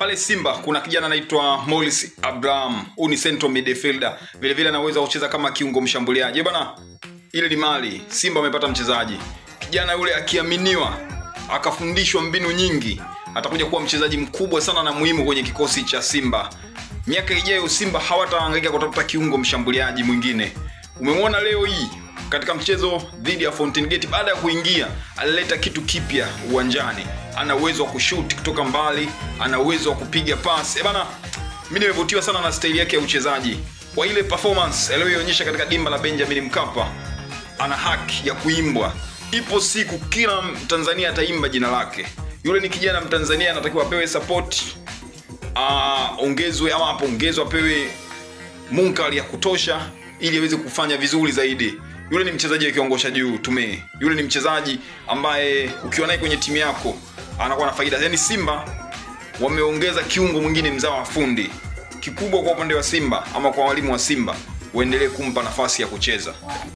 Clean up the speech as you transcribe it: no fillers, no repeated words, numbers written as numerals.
Pale Simba kuna kijana anaitwa Morris Abraham. Huyu ni central midfielder. Vile vile anaweza kucheza kama kiungo mshambuliaji. Bwana, ile ni mali. Simba amepata mchezaji. Kijana yule akiaminiwa, akafundishwa mbinu nyingi, atakuja kuwa mchezaji mkubwa sana na muhimu kwenye kikosi cha Simba. Miaka ijayo Simba hawatahangaika kutafuta kiungo mshambuliaji mwingine. Umemwona leo hii katika mchezo dhidi ya Fountain Gate, baada ya kuingia alileta kitu kipya uwanjani. Ana uwezo wa kushoot kutoka mbali, ana uwezo wa kupiga pass. Bana, mimi nimevutiwa sana na style yake ya uchezaji. Kwa ile performance aliyoionyesha katika dimba la Benjamin Mkapa, ana haki ya kuimbwa. Ipo siku kila Mtanzania ataimba jina lake. Yule ni kijana Mtanzania, anatakiwa apewe support, ongezwe ama apongezwe, apewe munkari ya kutosha ili aweze kufanya vizuri zaidi. Yule ni mchezaji wa kiwango cha juu tume. Yule ni mchezaji ambaye ukiwa naye kwenye timu yako anakuwa na faida. Yaani Simba wameongeza kiungo mwingine mzao wa fundi. Kikubwa kwa upande wa Simba ama kwa walimu wa Simba, waendelee kumpa nafasi ya kucheza.